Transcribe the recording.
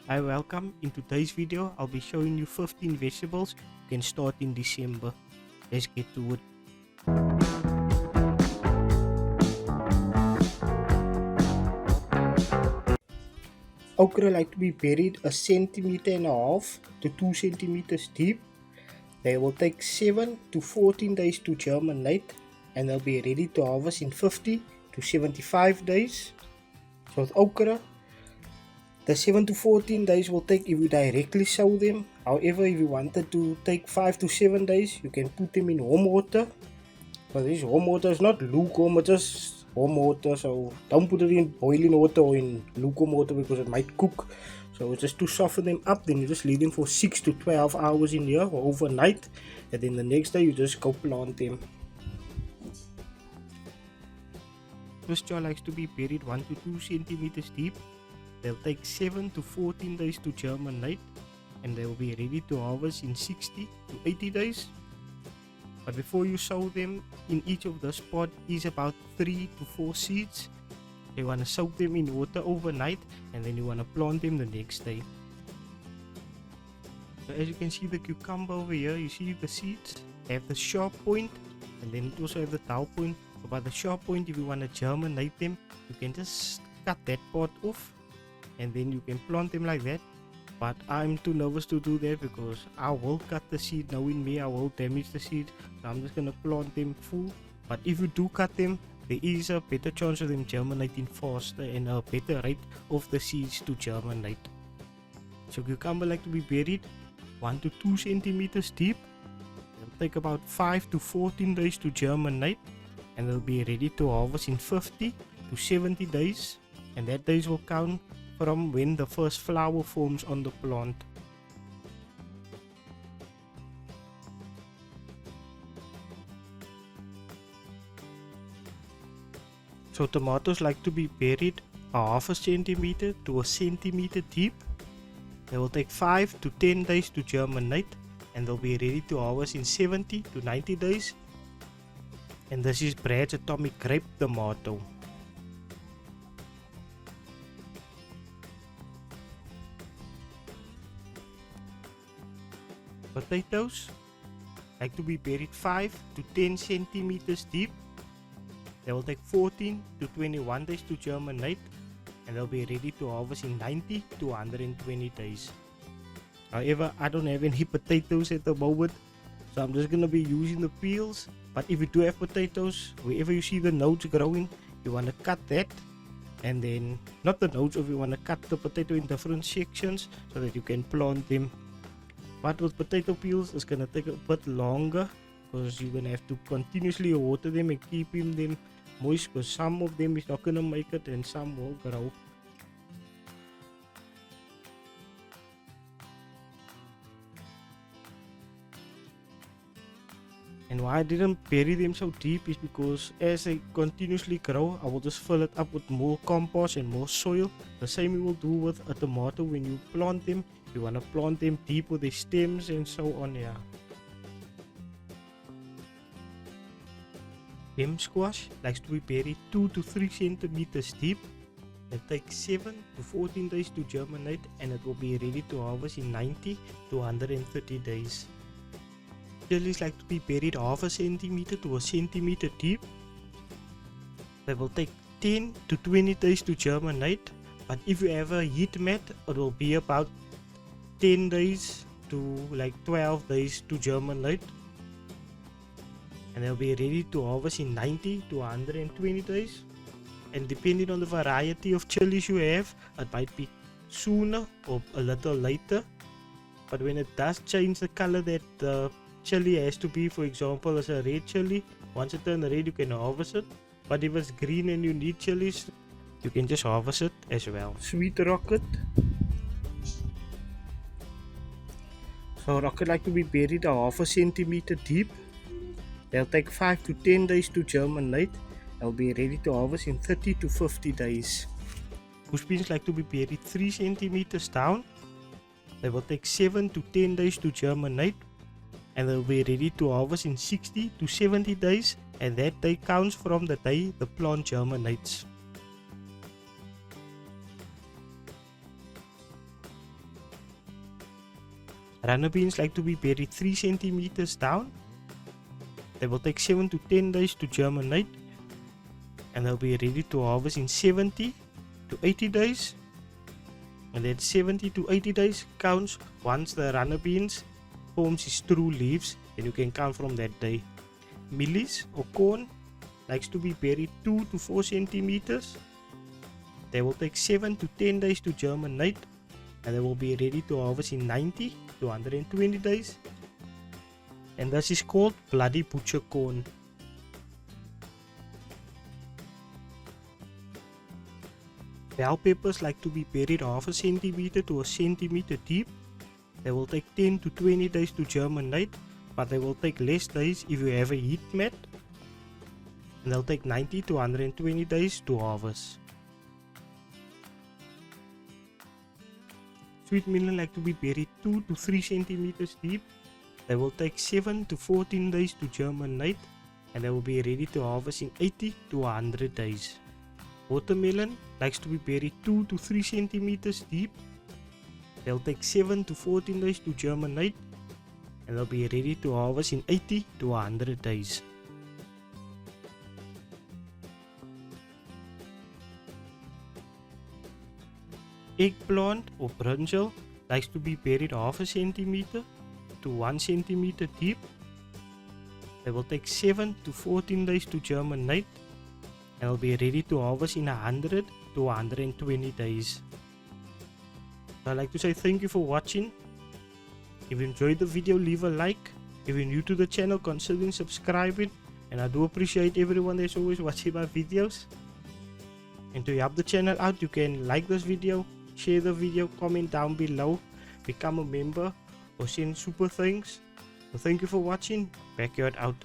Hi, welcome. In today's video, I'll be showing you 15 vegetables you can start in December. Let's get to it. Okra like to be buried a centimeter and a half to 2 centimeters deep. They will take 7 to 14 days to germinate and they'll be ready to harvest in 50 to 75 days. So with okra, the 7 to 14 days will take if you directly sow them. However, if you wanted to take 5 to 7 days, you can put them in warm water. But this warm water is not lukewarm, it's just warm water. So don't put it in boiling water or in lukewarm water because it might cook. So just to soften them up, then you just leave them for 6 to 12 hours in here or overnight. And then the next day you just go plant them. This jar likes to be buried 1 to 2 centimeters deep. They'll take 7 to 14 days to germinate and they will be ready to harvest in 60 to 80 days. But before you sow them, in each of the spot is about 3 to 4 seeds. You want to soak them in water overnight and then you want to plant them the next day. So as you can see the cucumber over here, you see the seeds have the sharp point and then it also have the dull point. So by the sharp point, if you want to germinate them, you can just cut that part off and then you can plant them like that. But I'm too nervous to do that because I will cut the seed. Knowing me, I will damage the seed, so I'm just gonna plant them full. But if you do cut them, there is a better chance of them germinating faster and a better rate of the seeds to germinate. So cucumber like to be buried 1 to 2 centimeters deep. It'll take about 5 to 14 days to germinate and they'll be ready to harvest in 50 to 70 days, and that days will count from when the first flower forms on the plant. So tomatoes like to be buried a half a centimeter to a centimeter deep. They will take 5 to 10 days to germinate and they'll be ready to harvest in 70 to 90 days. And this is Brad's Atomic Grape Tomato. Potatoes like to be buried 5 to 10 centimeters deep. They will take 14 to 21 days to germinate and they'll be ready to harvest in 90 to 120 days. However, I don't have any potatoes at the moment, so I'm just gonna be using the peels. But if you do have potatoes, wherever you see the nodes growing, you want to cut that, and then not the nodes, if you want to cut the potato in different sections so that you can plant them. But with potato peels, it's gonna take a bit longer because you're gonna have to continuously water them and keeping them moist because some of them is not gonna make it and some will grow. And why I didn't bury them so deep is because as they continuously grow, I will just fill it up with more compost and more soil. The same you will do with a tomato when you plant them. You want to plant them deep with the stems and so on. Yeah. Stem squash likes to be buried 2 to 3 centimeters deep. It takes 7 to 14 days to germinate and it will be ready to harvest in 90 to 130 days. Chilies like to be buried half a centimeter to a centimeter deep. They will take 10 to 20 days to germinate, but if you have a heat mat, it will be about 10 days to like 12 days to germinate. And they'll be ready to harvest in 90 to 120 days. And depending on the variety of chilies you have, it might be sooner or a little later. But when it does change the color that the chili has to be, for example, as a red chili, once it turns red you can harvest it. But if it's green and you need chilies, you can just harvest it as well. Sweet rocket. So rocket like to be buried a half a centimeter deep. They'll take 5 to 10 days to germinate. They'll be ready to harvest in 30 to 50 days. Bush beans like to be buried 3 centimeters down. They will take 7 to 10 days to germinate. And they'll be ready to harvest in 60 to 70 days, and that day counts from the day the plant germinates. Runner beans like to be buried 3 centimeters down. They will take 7 to 10 days to germinate, and they'll be ready to harvest in 70 to 80 days. And then 70 to 80 days counts once the runner beans forms its true leaves, then you can count from that day. Mealies or corn likes to be buried 2 to 4 centimeters. They will take 7 to 10 days to germinate, and they will be ready to harvest in 90 to 120 days. And this is called bloody butcher corn. Bell peppers like to be buried half a centimeter to a centimeter deep. They will take 10 to 20 days to germinate, but they will take less days if you have a heat mat. And they'll take 90 to 120 days to harvest. Sweet melon like to be buried 2 to 3 centimeters deep. They will take 7 to 14 days to germinate, and they will be ready to harvest in 80 to 100 days. Watermelon likes to be buried 2 to 3 centimeters deep. They'll take 7 to 14 days to germinate, and they'll be ready to harvest in 80 to 100 days. Eggplant or brinjal likes to be buried half a centimeter to 1 centimeter deep. They will take 7 to 14 days to germinate, and will be ready to harvest in 100 to 120 days. So I'd like to say thank you for watching. If you enjoyed the video, leave a like. If you're new to the channel, consider subscribing, and I do appreciate everyone that's always watching my videos. And to help the channel out, you can like this video, share the video, comment down below, become a member, or send super thanks. So thank you for watching. Backyard out.